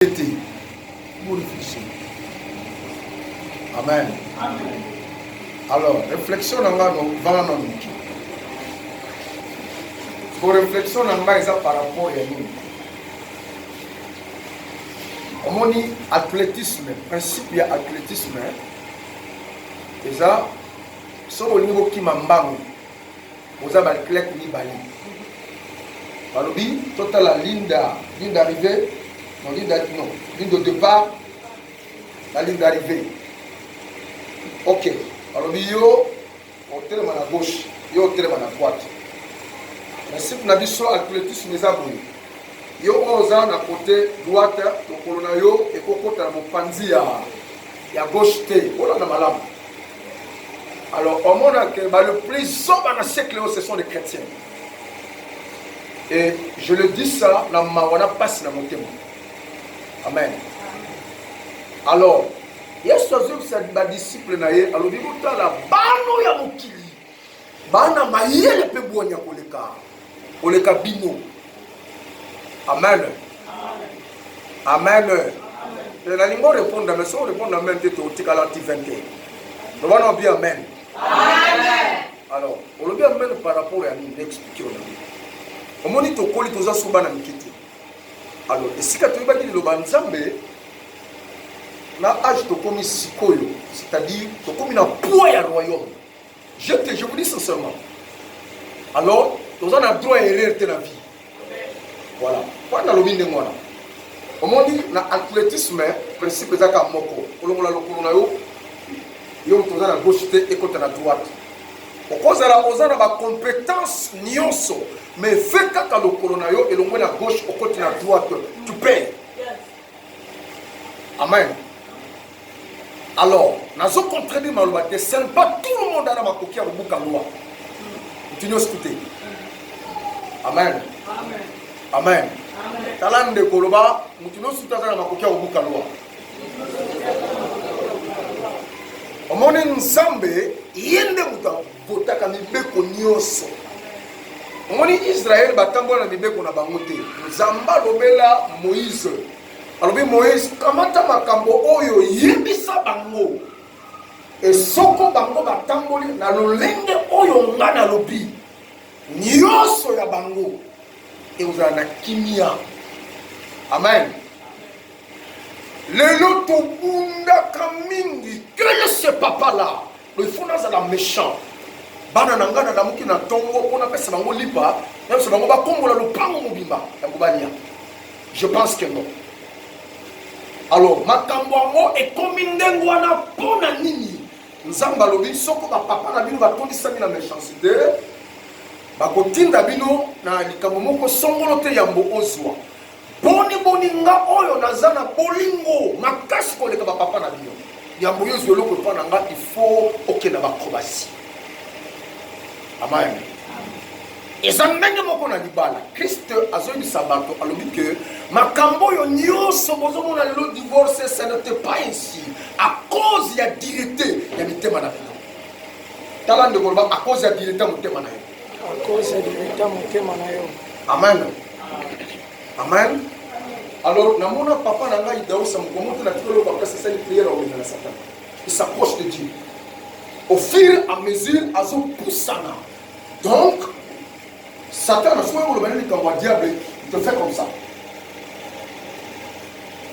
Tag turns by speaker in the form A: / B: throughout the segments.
A: Vous réfléchissez. Amen. Amen. Alors, réflexion dans la pour réflexion dans la par rapport à nous. On dit athlétisme, principe il y a athlétisme. Et ça, c'est au niveau qui m'embame. Vous avez le clé ni bali. Alors, total la ligne d'arrivée. Non, ligne de départ, la ligne d'arrivée. Ok. Alors, yo, on tire à gauche, yo, on tire à droite. Mais si vous avez vu l'athlétisme, yo, on a à côté droite, le colonayo, et qu'on a mon panzi à gauche, on a malade. Alors, au monde, le plus dans le siècle, ce sont les chrétiens. Et je le dis ça, la mawana passe dans mon témoin. Amen. Alors, il y a ce disciple naye, alors il y a la bano ya mokili. Bana maïe le pebonya koleka bino. Amen. Amen. Et la ligne répond, mais si on répond à même temps, tu as l'anti 21. Nous allons bien amen. Amen. Alors, on le bien amen par rapport à nous, l'expliquer. On m'a dit que tu as dit que tu as dit. Alors, et si tu as dit que tu as dit na âge de commis sikoyo, c'est-à-dire de commis na poids ya royaume. Je vous dis sincèrement. Alors, nous avons droit à erreur de la vie. Voilà. Quand on a le moi là. On m'a dit na athlétisme, principe de la moko. On a le colonayo, yo tu as la gauche et côté la droite. Au cause de la compétence nyonso, mais fais quand le colonayo et le moins la gauche au côté la droite, tu payes. Amen. Alors, nous avons contredit ma loi, ce n'est pas tout le monde dans ma coquille à la loi. Tu nous écoutes. Amen. Amen. Talan de Koloba, nous nous soutenons dans ma coquille à la loi. Au monde Nzambe, yende muta votaka mibeko nyonso. Au monde Israël batambola mibeko na bangote. Nzamba lobela Moïse. Alors Moïse, kamata makambo oyo yebisa bango. Et soko bango batamboli na lolenge oyo nga na lobi. Nyonso ya bango. Et vous avez kimia. Amen. Lelo to bunda kamingi. Quel est ce papa là? Le fond est la méchant. Bana nanga na damuki na tongo on appelle ça bango lipa. Même ce bango ba kombola lo pango mobimba. Je pense que non. Alors, makambo yango ekomi ndenge wana mpona nini nzambe alobi soko bapapa na bino batondisami na méchanceté bakotinda bino na likambo moko songolo te yambo ozwa boni nga oyo naza na bolingo makasi koleka bapapa na bino yambo yo ozwa eloko epa na nga il faut okenda bakrobasi. Amen. Eza ndenge moko na libala Christ azoyebisa bato alobi ke makambo yo nyonso bozomona lelo divorce ce n'était pas ainsi à cause ya direté ya mitema na bino. Tala nde koloba à cause ya direté motema na yo.
B: À cause ya direté motema na yo.
A: Amen. Amen. Alors namona papa na ngai Daousa mokomoto na tikolo ba pesa sa prière au na Satan. Il s'approche de Dieu. Au fur et à mesure azo poussana. Donc Satan a souvent le diable, il te fait comme ça.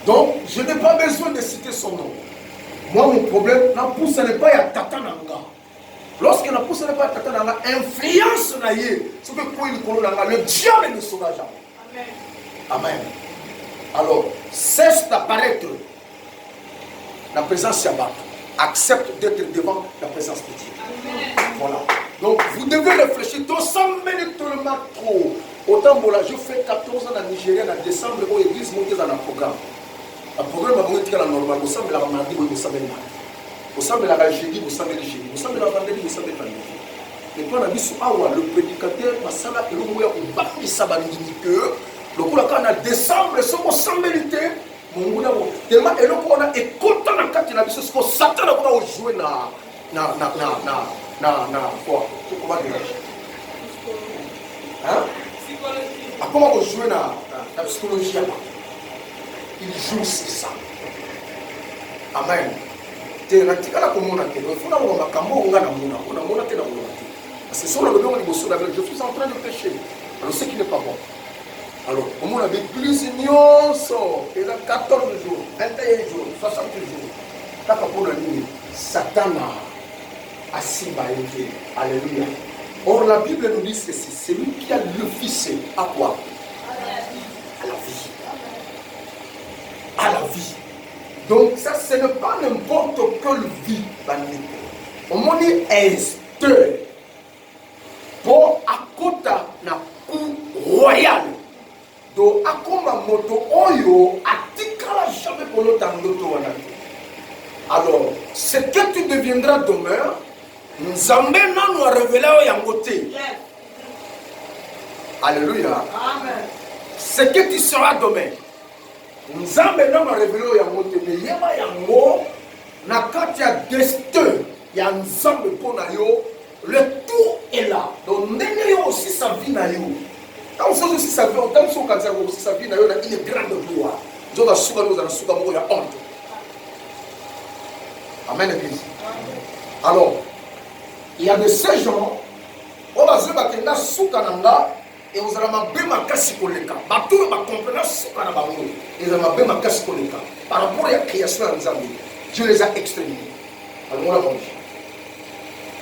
A: Donc, je n'ai pas besoin de citer son nom. Moi, mon problème, la pousse n'est pas à Tatananga. Lorsque la pousse n'est pas à Tatananga, influence naïe, ce que le diable ne saura jamais. Amen. Alors, cesse d'apparaître la présence Shabbat. Accepte d'être devant la présence de Dieu. Amen. Voilà. Donc, vous devez réfléchir. Tout ça mérite tellement trop. Autant que je fais 14 ans en Nigeria, en décembre, où l'église monte dans un programme. Un programme va monter dans normal. Vous savez la mardi, vous savez le mardi. Vous savez la jeudi, vous savez le jeudi. Vous savez la vendredi, vous savez le vendredi. Et puis, on a vu sur Awa, le prédicateur, Masala, et le mouya, ou Bambi Sabandini, que le coup, là, quand on a décembre, ce qu'on s'en mérite. Tellement, et là, on a écouté dans le cadre de la vie, ce que Satan a joué quoi? Comment dire?
C: Psychologie.
A: Hein? Comment vous jouez dans la psychologie? il joue c'est ça. Amen. Te natikala komona ke il faut d'avoir makambo nga na mona te na mona te. Parce que si on le veut au niveau de je suis en train de pécher. Alors ce qui n'est pas bon. Alors, au moins, l'église nyonso, il a 14 jours, 21 jours, 60 jours. T'as pas pour la nuit. Satan a simbaïté. Alléluia. Or, la Bible nous dit ceci, celui qui a le Fils, à quoi? À la vie. À la vie. Donc, ça, ce n'est pas n'importe quelle vie. On m'a dit Esther. Pour à côté na coup royal. Donc, à comme moto oyo, atikala jamais pour l'autre wana. Alors, ce que tu deviendras demain, Nzambe nous a révélé au yangote. Alléluia. Amen. Ce que tu seras demain, Nzambe nous a révélé au yangote. Mais yeba yango, na kati ya destin, ya Nzambe pona yo, le tout est là. Donc, n'est aussi sa vie na yo. Quand on aussi sa vie, on t'a aussi sa vie na yo, il est grande gloire. Nous avons souka nous avons souka mo ya honte. Amen, église. Alors, il y a de ces gens, on va se battre dans souka nanga et vous allez m'abîmer ma casse koleka. Batou va comprendre souka na bango. Et vous allez m'abîmer ma casse koleka. Par rapport à la création de Nzambe, Dieu les a exterminés. Alors, on l'a mangé.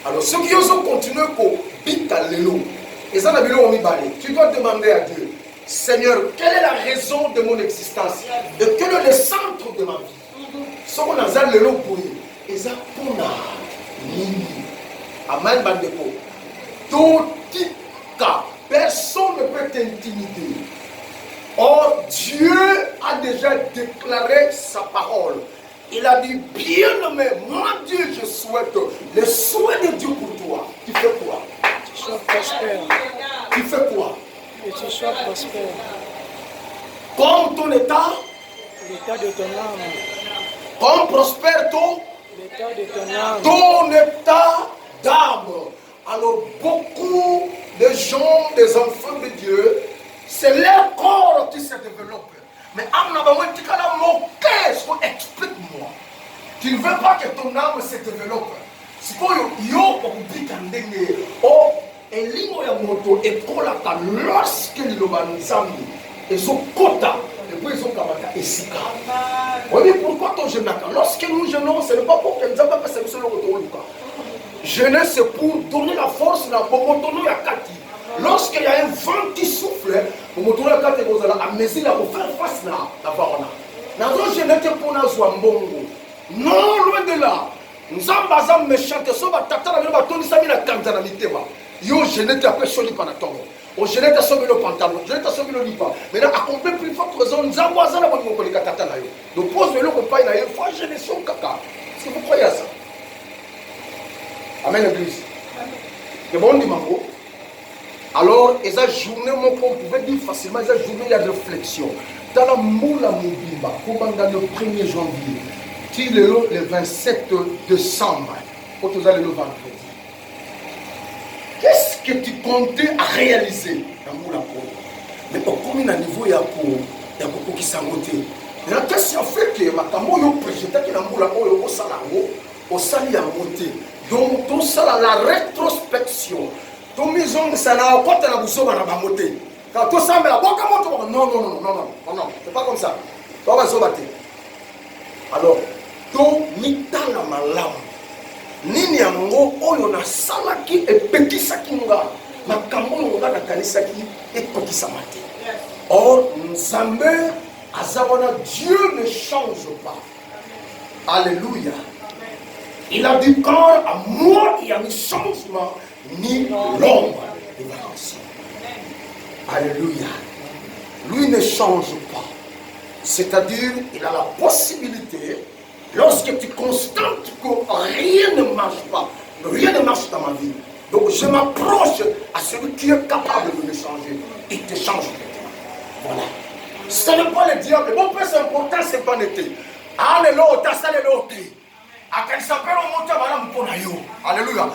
A: Alors, ceux qui ont continué pour bita lelo, et ça, tu dois demander à Dieu, Seigneur, quelle est la raison de mon existence et quel est le centre de ma vie? Ce qu'on a fait lelo pour lui, et ça pour nini. Amen, bandeko. Tout cas, personne ne peut t'intimider. Or, Dieu a déjà déclaré sa parole. Il a dit, bien-aimé, moi Dieu, je souhaite le souhait de Dieu pour toi. Tu fais quoi?
B: Tu sois prospère.
A: Tu fais quoi?
B: Que tu sois prospère.
A: Comme ton état?
B: L'état de ton âme.
A: Comme prospère ton?
B: L'état de ton âme.
A: Ton état d'âme. Alors, beaucoup de gens, des enfants de Dieu, c'est leur corps qui se développe. Mais explique-moi. Tu ne veux pas que ton âme se développe. C'est quoi yo oh elimo ya moto ekolaka lorsque liloba nzambe ezokota et puis ezokamata esika. Oui, pourquoi ton jeûnaka? Lorsque nous jeûnons, ce n'est pas pour que nzambe passe le solo kotoluka. Jeûner, c'est pour donner la force na bomotono ya kati. Lorsqu'il y a un vent qui souffle, vous me trouvez quand vous allez à mesure pour faire face à la varona. Dans je n'étais pas dans Zwambongo. Non, loin de là. Nous avons méchant que ça va tata la bâton ça mi la kanzana mitema. Yo je n'étais pas soli panatongo. O je n'étais sauvé le pantalon, je n'étais sauvé le lipa. Mais là à complet plus forte raison nous avons azana ba mon kolika tata na yo. Donc pose le compagnie na yo, faut gérer son caca. Est-ce que vous croyez à ça? Amen l'église. C'est bon dimanche. Alors, et cette journée, on pouvait dire facilement, cette journée, il y a réflexion. Dans la moula moubimba, comme dans le 1er janvier, qui le 27 décembre, quand vous allez le vendredi. Qu'est-ce que tu comptais à réaliser dans la moula moubimba? Mais comme à niveau, il y a beaucoup qui s'en moté. Mais la question fait que, ma camo, yo président qui la moula moubimba, au salamo, au sali à monter. Donc, tout ça, la rétrospection. Ton maison, ça n'a pas de la boussole dans la bamoté. Quand tout ça, mais la boca monte. Non, c'est pas comme ça. On va se battre. Alors, ton mita la malam. Nini yango, oyo na salaki et petit sakinga. Ma kambo yonga na kanisaki et petit samate. Or, Nzambe, Azawana, Dieu ne change pas. Alléluia. Il a dit quand à moi, il y a un changement. Ni l'ombre de variation. Alléluia. Lui ne change pas. C'est-à-dire, il a la possibilité, lorsque tu constates que rien ne marche pas, rien ne marche dans ma vie, donc je m'approche à celui qui est capable de me changer. Il te change maintenant. Voilà. Ce n'est pas le diable. Mon père, c'est important, c'est pas l'été. Alléluia, t'as ça l'été. Alléluia.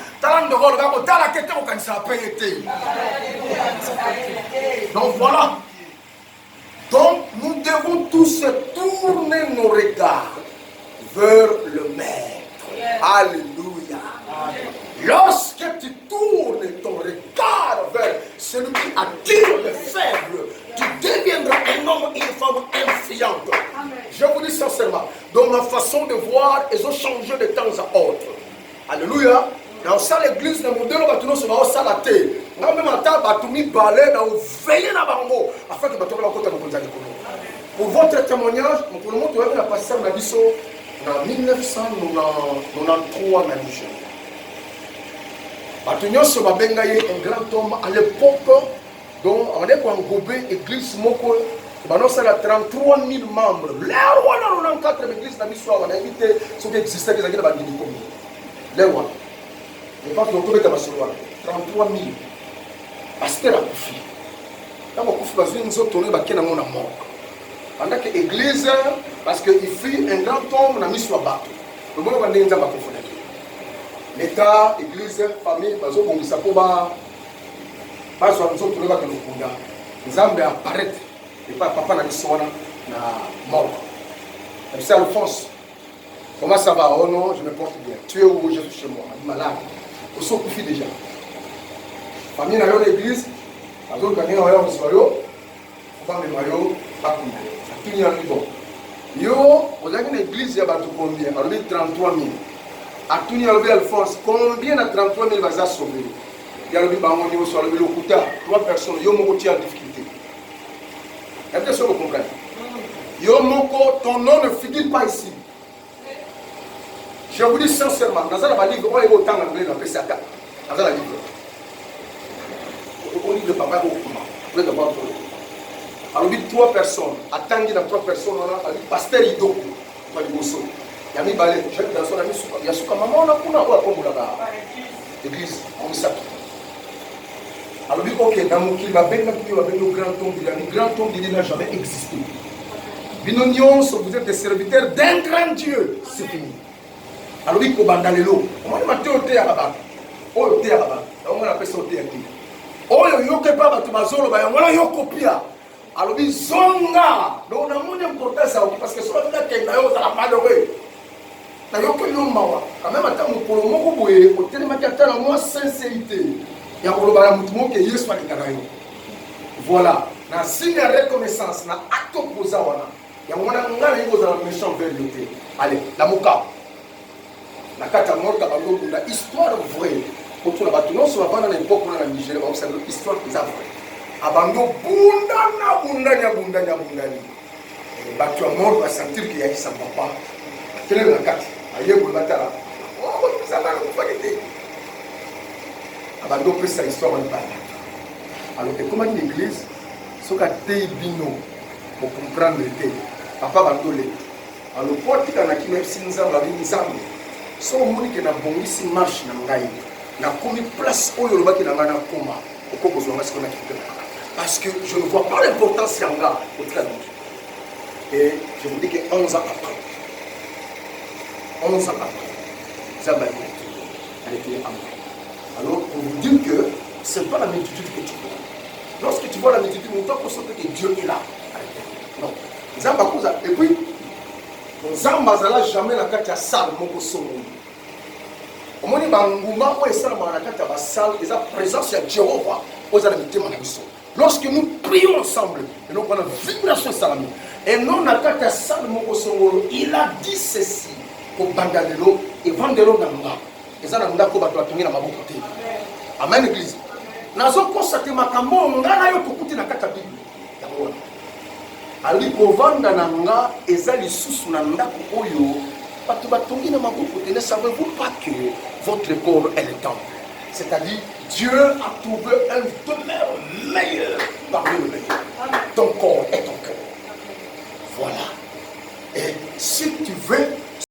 A: Donc voilà. Donc, nous devons tous tourner nos regards vers le Maître. Alléluia. Lorsque tu tournes ton regard vers celui qui attire les faibles, tu deviendras un homme et une femme influente. Je vous dis sincèrement, dans ma façon de voir, ils ont changé de temps à autre. Alléluia. Dans ça, l'église, dans le modèle, on se va au salaté. Même à table, on balai, on veille dans bango, afin que tu aies pour votre témoignage, pour le monde, la pasteur m'a dit en 1993 na Niger. Batunyo se va bengaye un grand homme à l'époque, donc on est pour englober l'église Moko. Maintenant, c'est 33 000 membres. Là, on a 4 églises dans l'histoire. On a invité ceux qui existaient, qui étaient dans les rois. Je pense que l'on peut 33 000. Pasteur a Koufi. Quand on Koufi, nous sommes tournés à la mort. Pendant que l'église, parce qu'il fit un grand homme dans l'histoire bateau. Le monde va dire que l'État, l'église, famille, parce que nous sommes tournés à la nous avons apparaître. Et pas papa n'a dit na mort. C'est Alphonse. Comment ça va? Oh non, je me porte bien. Tu es où? Je suis chez moi. Malade. Au saut Koufi déjà. Famille n'a pas l'église. Les autres gagnent en soyo. Faut pas me maillot. Pas comme ça. Tout y a un bon. Yo, vous avez une église, il y a combien? Alors, 33 000. À tout y a Alphonse. Combien de 33 000 va sauver? Il y a le Bibamoni au soir, le Lokuta. 3 personnes. Yo, mon côté en difficulté. Est-ce que vous comprenez? Yo, Moko, ton nom ne figure pas ici. Je vous dis sincèrement, dans un livre, on est autant anglais dans le PCAK. Dans un livre. On livre papa au comment? Alors, il y a 3 personnes. Attendez dans 3 personnes, on a dit pasteur Idoku. Il y a mis balai. Je dans son ami, il y a souka maman, on a pour l'église, on s'appelle. Alors, il dit, ok, dans mon clip, il y a un grand tombe, le grand tombe, il n'a jamais existé. Vous êtes des serviteurs d'un grand Dieu. C'est fini. Alors, il faut abandonner l'eau. On va mettre au thé à la barre. Au thé à la barre. On va appeler ça au thé à thé. Oh, il y a pas de bazolo, il y a un copia. Alors, il zonga. Donc, on a mon importance parce que si on a fait un peu de malheureux. Il y a un peu de mawa. Quand même, attends, pour le moment, au téléma qui attend la moins sincérité. Il y a un peu de monde qui est soit les gars. Voilà. Dans signe de reconnaissance, dans acte opposé, il y a un méchant vérité. Allez, la mouka. La carte à mort, la histoire vraie. Pour tout le bateau, non seulement dans l'époque où on a Nigeria, on observe l'histoire qui est vraie. Abando bundanya. Bateau à mort va sentir qu'il y a eu sa papa. Quelle est la carte? Aïe, vous le batara. Oh, ça va, vous voyez. Abando peut sa histoire en parle. Alors, comment l'église, ce qu'a été bino pour comprendre le thé, papa bandolé. Alors, pour qu'il y ait qui même si nous avons la vie, nous avons. Si on dit que nous avons une marche dans le monde, nous avons une place où nous avons un coma. Parce que je ne vois pas l'importance yanga au travail. Et je vous dis que 11 ans après, ça va être alors, on vous dit que ce n'est pas la multitude que tu vois. Lorsque tu vois la multitude, on doit constater que Dieu est là. Non. Et puis, Zamba n'a jamais la carte à salle, mon poisson. Au moins, il y a la salle, il y a la présence de Jéhovah aux amis. Lorsque nous prions ensemble, et donc on a une vibration salami, et non la carte à salle, mon poisson, il a dit ceci pour Bandalelo et Vandelo Namba. Et ça, on a dit à ma côté. Amen, l'église. Nous avons constaté que nous avons dit la carte à Bible. Ali kovanda nanga ezali susu na ndako oyo bato batongi na maboko te. Ne savez-vous pas que votre corps est le temple? C'est-à-dire Dieu a trouvé un demeure meilleur parmi